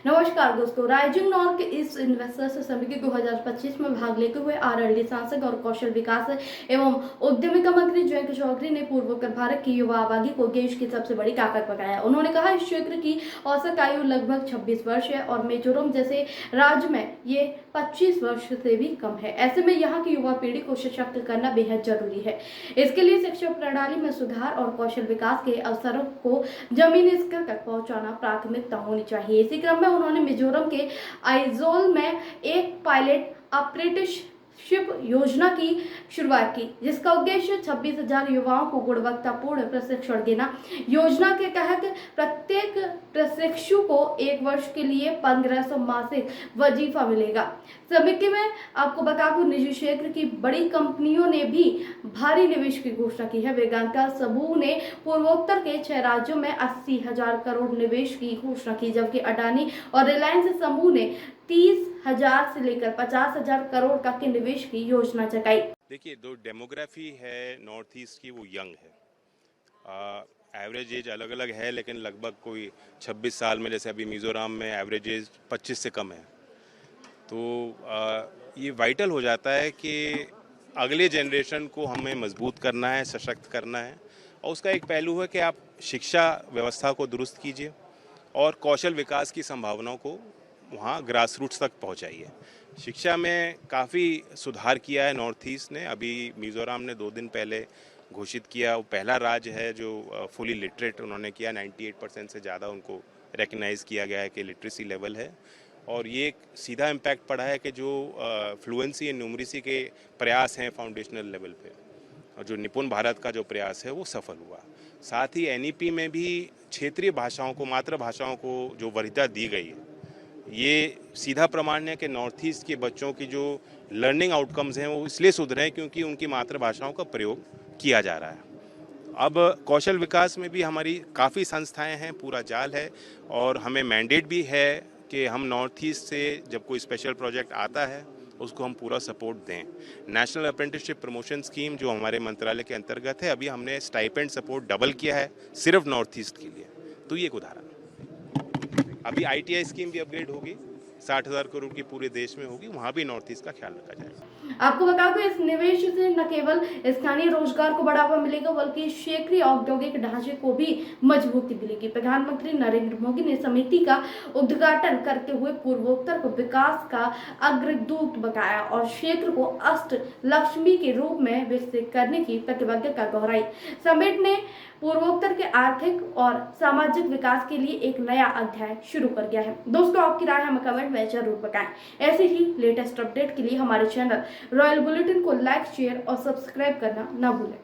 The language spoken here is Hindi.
नमस्कार दोस्तों, राइजिंग नॉर्थ ईस्ट इन्वेस्टर्स समिति 2025 में भाग लेते हुए आरएलडी सांसद और कौशल विकास एवं उद्यमिता मंत्री जयंत चौधरी ने पूर्वोत्तर भारत की युवा आबादी को देश की सबसे बड़ी ताकत बताया। उन्होंने कहा इस क्षेत्र की औसत आयु लगभग 26 वर्ष है और मिजोरम जैसे राज्य में ये 25 वर्ष से भी कम है। ऐसे में यहाँ की युवा पीढ़ी को सशक्त करना बेहद जरूरी है। इसके लिए शिक्षा प्रणाली में सुधार और कौशल विकास के अवसरों को जमीनी स्तर तक पहुंचाना प्राथमिकता होनी चाहिए। इसी क्रम में उन्होंने मिजोरम के आइजोल में एक पायलट अप्रेंटिसशिप योजना की शुरुआत की, जिसका उद्देश्य 26,000 युवाओं को गुणवत्तापूर्ण प्रशिक्षण देना। योजना के तहत प्रत्येक प्रशिक्षु को 1 वर्ष के लिए 1500 मासिक वजीफा मिलेगा। समिति में आपको बता दूं, निजी क्षेत्र की बड़ी कंपनियों ने भी भारी निवेश की घोषणा की है। वेदांता समूह ने पूर्वोत्तर के 6 राज्यों में 80,000 करोड़ निवेश की घोषणा की, जबकि अडानी और रिलायंस समूह ने 30,000 से लेकर 50,000 करोड़ तक के निवेश की योजना जताई। देखिए, जो डेमोग्राफी है नॉर्थ ईस्ट की वो यंग है। एवरेज एज अलग अलग है, लेकिन लगभग कोई 26 साल में, जैसे अभी मिज़ोरम में एवरेज एज 25 से कम है। तो ये वाइटल हो जाता है कि अगले जनरेशन को हमें मजबूत करना है, सशक्त करना है, और उसका एक पहलू है कि आप शिक्षा व्यवस्था को दुरुस्त कीजिए और कौशल विकास की संभावनाओं को वहाँ ग्रास रूट्स तक पहुँचाइए। शिक्षा में काफ़ी सुधार किया है नॉर्थ ईस्ट ने। अभी मिज़ोरम ने 2 दिन पहले घोषित किया, वो पहला राज्य है जो फुली लिटरेट उन्होंने किया। 98% से ज़्यादा उनको रिकग्नाइज़ किया गया है कि लिटरेसी लेवल है, और ये एक सीधा इम्पैक्ट पड़ा है कि जो फ्लुएंसी एंड न्यूमरेसी के प्रयास हैं फाउंडेशनल लेवल पे, और जो निपुण भारत का जो प्रयास है वो सफल हुआ। साथ ही एनईपी में भी क्षेत्रीय भाषाओं को, मातृभाषाओं को जो वरीयता दी गई है, ये सीधा प्रमाण है कि नॉर्थ ईस्ट के बच्चों की जो लर्निंग आउटकम्स हैं वो इसलिए सुधरे हैं क्योंकि उनकी मातृभाषाओं का प्रयोग किया जा रहा है। अब कौशल विकास में भी हमारी काफ़ी संस्थाएं हैं, पूरा जाल है, और हमें मैंडेट भी है कि हम नॉर्थ ईस्ट से जब कोई स्पेशल प्रोजेक्ट आता है उसको हम पूरा सपोर्ट दें। नेशनल अप्रेंटिसशिप प्रमोशन स्कीम जो हमारे मंत्रालय के अंतर्गत है, अभी हमने स्टाइपेंड सपोर्ट डबल किया है सिर्फ नॉर्थ ईस्ट के लिए। तो ये एक उदाहरण है। अभी आईटीआई स्कीम भी अपग्रेड होगी, 60,000 करोड़ की पूरे देश में होगी, वहाँ भी नॉर्थ ईस्ट का ख्याल रखा जाएगा। आपको बता दूं, इस निवेश से न केवल स्थानीय रोजगार को बढ़ावा मिलेगा, बल्कि क्षेत्रीय औद्योगिक ढांचे को भी मजबूती मिलेगी। प्रधानमंत्री नरेंद्र मोदी ने समिति का उद्घाटन करते हुए पूर्वोत्तर को विकास का अग्रदूत बताया और क्षेत्र को अष्ट लक्ष्मी के रूप में विकसित करने की प्रतिबद्धता दोहराई। समिट ने पूर्वोत्तर के आर्थिक और सामाजिक विकास के लिए एक नया अध्याय शुरू कर दिया है। दोस्तों, आपकी राय हमें कमेंट में जरूर बताएं। ऐसे ही लेटेस्ट अपडेट के लिए हमारे चैनल रॉयल बुलेटिन को लाइक, शेयर और सब्सक्राइब करना ना भूलें।